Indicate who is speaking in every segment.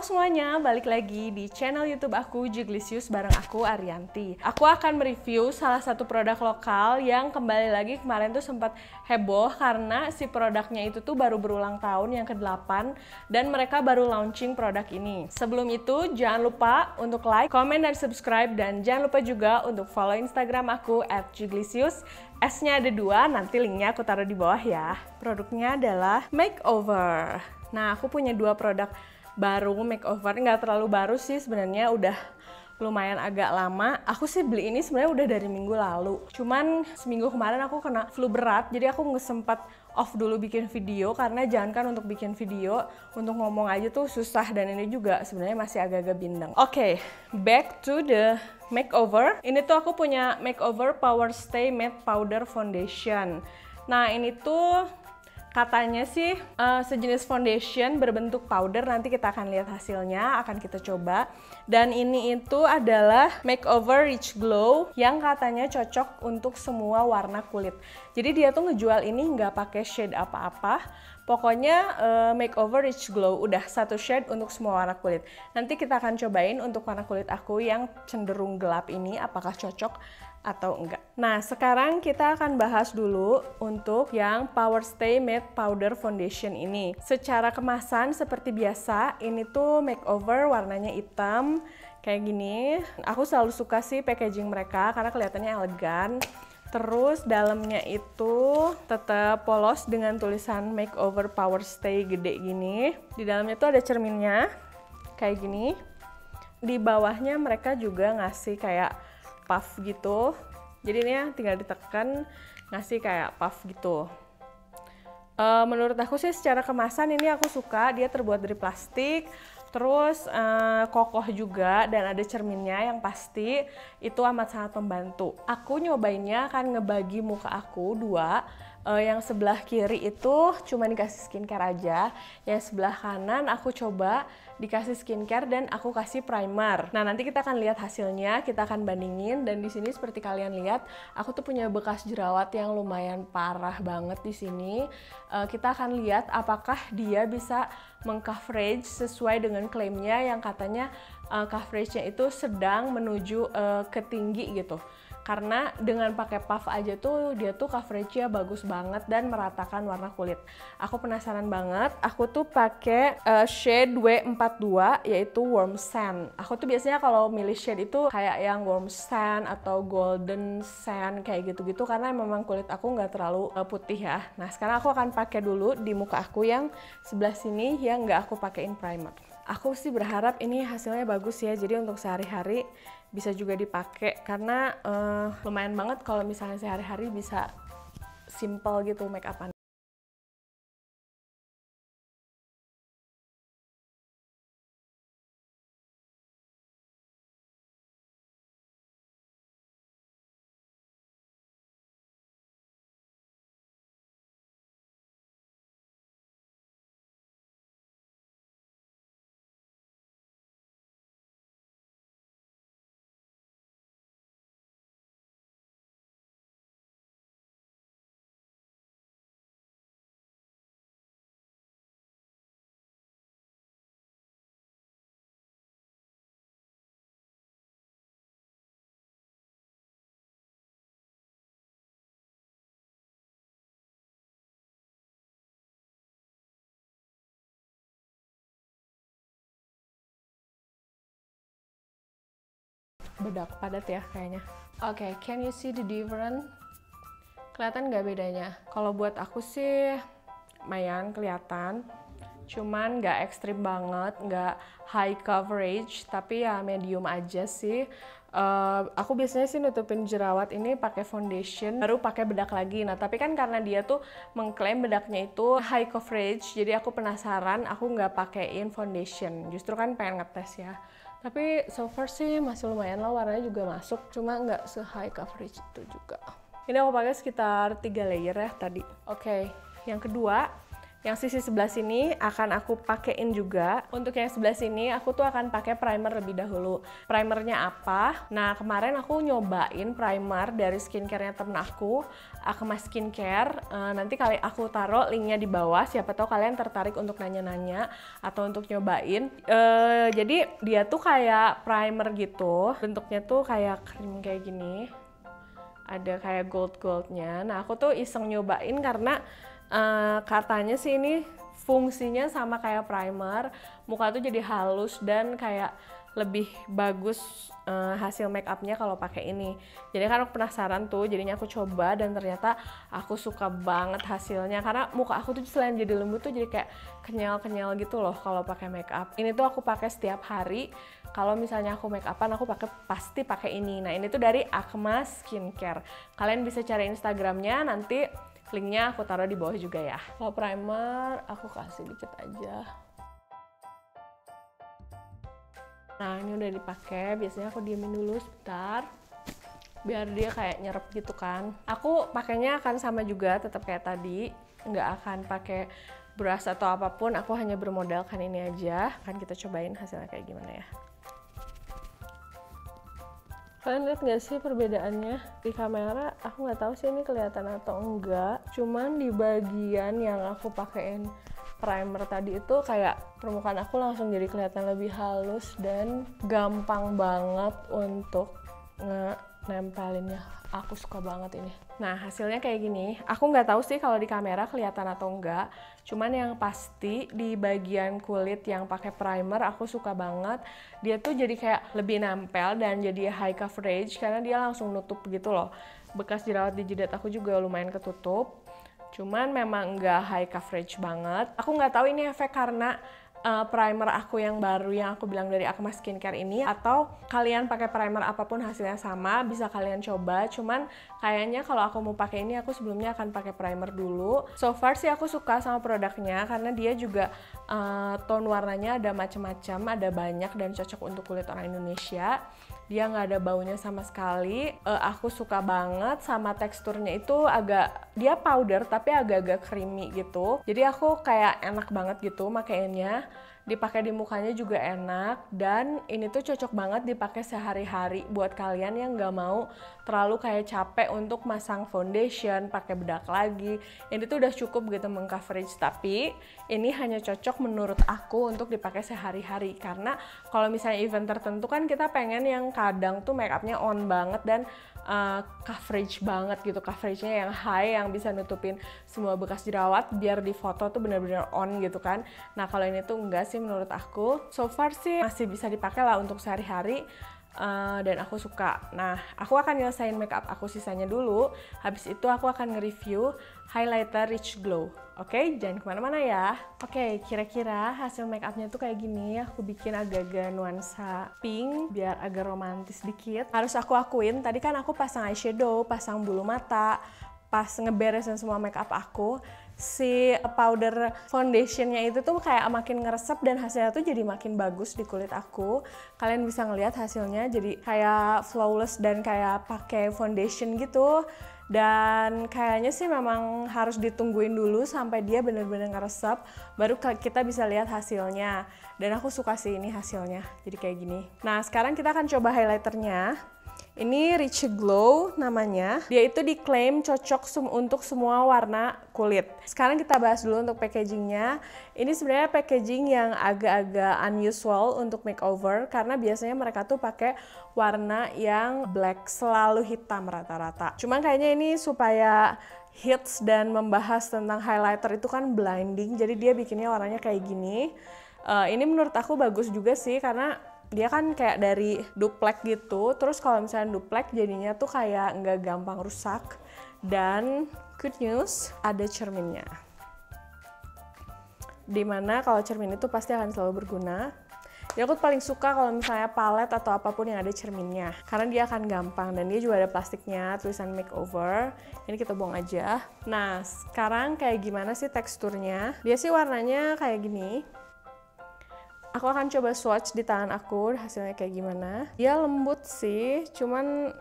Speaker 1: semuanya, balik lagi di channel YouTube aku Jiglisius bareng aku Arianti. Aku akan mereview salah satu produk lokal yang kembali lagi kemarin tuh sempat heboh karena si produknya itu tuh baru berulang tahun yang ke-8 dan mereka baru launching produk ini. Sebelum itu jangan lupa untuk like, comment, dan subscribe, dan jangan lupa juga untuk follow Instagram aku @jiglisius. S-nya ada 2, nanti linknya aku taruh di bawah ya. Produknya adalah makeover. Nah, aku punya 2 produk baru makeover, nggak terlalu baru sih sebenarnya, udah lumayan agak lama. Aku sih beli ini sebenarnya udah dari minggu lalu. Cuman seminggu kemarin aku kena flu berat, jadi aku nggak sempat off dulu bikin video karena jangankan untuk bikin video, untuk ngomong aja tuh susah dan ini juga sebenarnya masih agak-agak bindeng. Oke, back to the makeover. Ini tuh aku punya makeover Power Stay Matte Powder Foundation. Nah, ini tuh katanya sih sejenis foundation berbentuk powder, nanti kita akan lihat hasilnya, akan kita coba. Dan ini itu adalah Makeover Rich Glow yang katanya cocok untuk semua warna kulit. Jadi dia tuh ngejual ini nggak pakai shade apa-apa, pokoknya Makeover Rich Glow, udah satu shade untuk semua warna kulit. Nanti kita akan cobain untuk warna kulit aku yang cenderung gelap ini, apakah cocok atau enggak. Nah, sekarang kita akan bahas dulu untuk yang Power Stay Matte Powder Foundation ini. Secara kemasan seperti biasa, ini tuh makeover warnanya hitam kayak gini. Aku selalu suka sih packaging mereka karena kelihatannya elegan. Terus dalamnya itu tetap polos dengan tulisan Makeover Power Stay gede gini. Di dalamnya tuh ada cerminnya kayak gini. Di bawahnya mereka juga ngasih kayak puff gitu, jadi ini tinggal ditekan ngasih kayak puff gitu. Menurut aku sih secara kemasan ini aku suka, dia terbuat dari plastik, terus kokoh juga dan ada cerminnya yang pasti, itu amat sangat membantu. Aku nyobainnya akan ngebagi muka aku 2. Yang sebelah kiri itu cuma dikasih skincare aja, yang sebelah kanan aku coba dikasih skincare dan aku kasih primer. Nah, nanti kita akan lihat hasilnya, kita akan bandingin. Dan di sini seperti kalian lihat, aku tuh punya bekas jerawat yang lumayan parah banget di sini. Kita akan lihat apakah dia bisa mengcoverage sesuai dengan klaimnya yang katanya coveragenya itu sedang menuju ke tinggi gitu. Karena dengan pakai puff aja tuh dia tuh coveragenya bagus banget dan meratakan warna kulit. Aku penasaran banget. Aku tuh pakai shade W42 yaitu Warm Sand. Aku tuh biasanya kalau milih shade itu kayak yang Warm Sand atau Golden Sand kayak gitu-gitu karena memang kulit aku nggak terlalu putih ya. Nah, sekarang aku akan pakai dulu di muka aku yang sebelah sini yang nggak aku pakein primer. Aku sih berharap ini hasilnya bagus ya, jadi untuk sehari-hari bisa juga dipakai karena lumayan banget kalau misalnya sehari-hari bisa simple gitu make up-an. Bedak padat ya kayaknya. Oke, can you see the difference? Kelihatan nggak bedanya? Kalau buat aku sih lumayan kelihatan, cuman nggak ekstrim banget, nggak high coverage, tapi ya medium aja sih. Aku biasanya sih nutupin jerawat ini pakai foundation, baru pakai bedak lagi. Nah, tapi kan karena dia tuh mengklaim bedaknya itu high coverage, jadi aku penasaran, aku nggak pakein foundation. Justru kan pengen ngetes ya. Tapi so far sih masih lumayan lah, warnanya juga masuk, cuma nggak se-high coverage itu juga. Ini aku pakai sekitar 3 layer ya tadi. Oke, yang kedua, Yang sisi sebelah sini akan aku pakein juga. Untuk yang sebelah sini aku tuh akan pakai primer lebih dahulu. Primernya apa? Nah, kemarin aku nyobain primer dari skincare-nya temen aku, Akma Skincare. Nanti kali aku taruh linknya di bawah, siapa tahu kalian tertarik untuk nanya-nanya atau untuk nyobain. Jadi dia tuh kayak primer gitu, bentuknya tuh kayak krim kayak gini. Ada kayak gold-goldnya. Nah, aku tuh iseng nyobain karena katanya sih ini fungsinya sama kayak primer, muka tuh jadi halus dan kayak lebih bagus hasil make upnya kalau pakai ini. Jadi kan aku penasaran tuh, jadinya aku coba dan ternyata aku suka banget hasilnya karena muka aku tuh selain jadi lembut tuh jadi kayak kenyal-kenyal gitu loh kalau pakai make up. Ini tuh aku pakai setiap hari. Kalau misalnya aku make upan aku pasti pakai ini. Nah, ini tuh dari Akma Skincare. Kalian bisa cari Instagramnya, nanti linknya aku taruh di bawah juga ya. Kalau primer aku kasih dikit aja. Nah, ini udah dipakai. Biasanya aku diemin dulu sebentar biar dia kayak nyerap gitu kan. Aku pakainya akan sama juga, tetap kayak tadi, nggak akan pakai brush atau apapun. Aku hanya bermodalkan ini aja. Kan kita cobain hasilnya kayak gimana ya. Kalian lihat nggak sih perbedaannya? Di kamera aku nggak tahu sih ini kelihatan atau enggak, cuman di bagian yang aku pakein primer tadi itu kayak permukaan aku langsung jadi kelihatan lebih halus dan gampang banget untuk nempelinnya. Aku suka banget ini. Nah, hasilnya kayak gini. Aku nggak tahu sih kalau di kamera kelihatan atau enggak. Cuman yang pasti di bagian kulit yang pakai primer aku suka banget. Dia tuh jadi kayak lebih nempel dan jadi high coverage karena dia langsung nutup gitu loh. Bekas jerawat di jidat aku juga lumayan ketutup. Cuman memang nggak high coverage banget. Aku nggak tahu ini efek karena primer aku yang baru yang aku bilang dari Akma Skincare ini, atau kalian pakai primer apapun hasilnya sama, bisa kalian coba. Cuman kayaknya kalau aku mau pakai ini aku sebelumnya akan pakai primer dulu. So far sih aku suka sama produknya karena dia juga tone warnanya ada macam-macam, ada banyak dan cocok untuk kulit orang Indonesia. Dia nggak ada baunya sama sekali. Aku suka banget sama teksturnya, itu dia powder tapi agak-agak creamy gitu. Jadi aku kayak enak banget gitu makainya. Dipakai di mukanya juga enak, dan ini tuh cocok banget dipakai sehari-hari buat kalian yang nggak mau terlalu kayak capek untuk masang foundation, pakai bedak lagi. Ini tuh udah cukup gitu mengcoverage, tapi ini hanya cocok menurut aku untuk dipakai sehari-hari karena kalau misalnya event tertentu kan kita pengen yang kadang tuh make upnya on banget dan coverage banget gitu, coveragenya yang high yang bisa nutupin semua bekas jerawat biar di foto tuh bener-bener on gitu kan. Nah, kalau ini tuh enggak sih menurut aku. So far sih masih bisa dipakai lah untuk sehari-hari. Dan aku suka. Nah, aku akan nyelesain makeup aku sisanya dulu. Habis itu aku akan nge-review highlighter Rich Glow. Oke, jangan kemana-mana ya. Oke, kira-kira hasil makeupnya tuh kayak gini. Aku bikin agak-agak nuansa pink biar agak romantis dikit. Harus aku akuin, tadi kan aku pasang eyeshadow, pasang bulu mata, pas ngeberesin semua makeup aku, si powder foundationnya itu tuh kayak makin ngeresep dan hasilnya tuh jadi makin bagus di kulit aku. Kalian bisa ngelihat hasilnya jadi kayak flawless dan kayak pakai foundation gitu. Dan kayaknya sih memang harus ditungguin dulu sampai dia bener-bener ngeresep, baru kita bisa lihat hasilnya. Dan aku suka sih ini hasilnya, jadi kayak gini. Nah, sekarang kita akan coba highlighternya. Ini Rich Glow namanya. Dia itu diklaim cocok untuk semua warna kulit. Sekarang kita bahas dulu untuk packagingnya. Ini sebenarnya packaging yang agak-agak unusual untuk makeover karena biasanya mereka tuh pakai warna yang black, selalu hitam rata-rata. Cuman kayaknya ini supaya hits dan membahas tentang highlighter itu kan blinding, jadi dia bikinnya warnanya kayak gini. Ini menurut aku bagus juga sih karena dia kan kayak dari duplek gitu, terus kalau misalnya duplek jadinya tuh kayak nggak gampang rusak. Dan good news, ada cerminnya. Dimana kalau cermin itu pasti akan selalu berguna. Ya, aku paling suka kalau misalnya palet atau apapun yang ada cerminnya, karena dia akan gampang dan dia juga ada plastiknya, tulisan makeover. Ini kita buang aja. Nah, sekarang kayak gimana sih teksturnya? Dia sih warnanya kayak gini. Aku akan coba swatch di tangan aku hasilnya kayak gimana. Dia lembut sih, cuman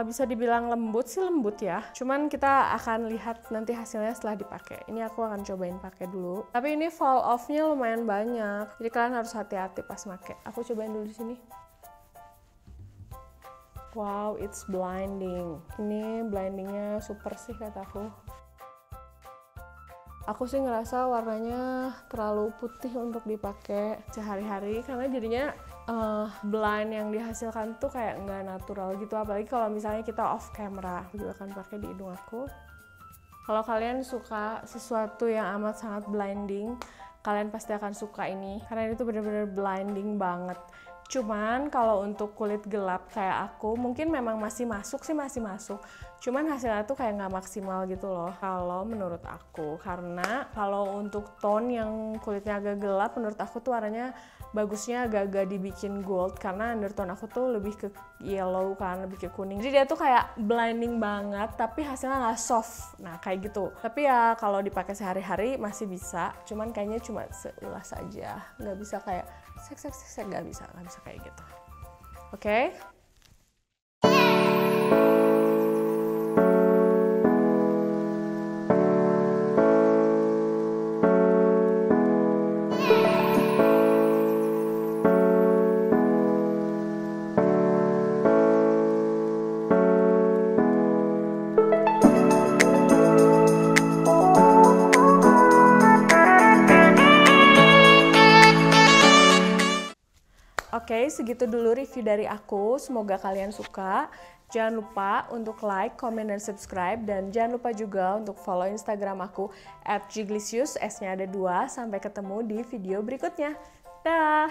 Speaker 1: bisa dibilang lembut sih lembut ya. Cuman kita akan lihat nanti hasilnya setelah dipakai. Ini aku akan cobain pakai dulu. Tapi ini fall off-nya lumayan banyak. Jadi kalian harus hati-hati pas pakai. Aku cobain dulu di sini. Wow, it's blinding. Ini blindingnya super sih kataku. Aku sih ngerasa warnanya terlalu putih untuk dipakai sehari-hari karena jadinya blind yang dihasilkan tuh kayak nggak natural gitu, apalagi kalau misalnya kita off camera. Aku juga akan pakai di hidung aku. Kalau kalian suka sesuatu yang amat sangat blinding, kalian pasti akan suka ini karena ini tuh bener-bener blinding banget. Cuman kalau untuk kulit gelap kayak aku mungkin memang masih masuk, cuman hasilnya tuh kayak nggak maksimal gitu loh kalau menurut aku. Karena kalau untuk tone yang kulitnya agak gelap, menurut aku tuh warnanya bagusnya agak-agak dibikin gold karena undertone aku tuh lebih ke yellow kan, lebih ke kuning. Jadi dia tuh kayak blinding banget tapi hasilnya nggak soft. Nah kayak gitu. Tapi ya kalau dipakai sehari-hari masih bisa, cuman kayaknya cuma seulas aja, nggak bisa kayak sek nggak bisa kayak gitu. Oke. Oke, segitu dulu review dari aku. Semoga kalian suka. Jangan lupa untuk like, comment, dan subscribe. Dan jangan lupa juga untuk follow Instagram aku @jiglicious, S-nya ada 2. Sampai ketemu di video berikutnya. Dah!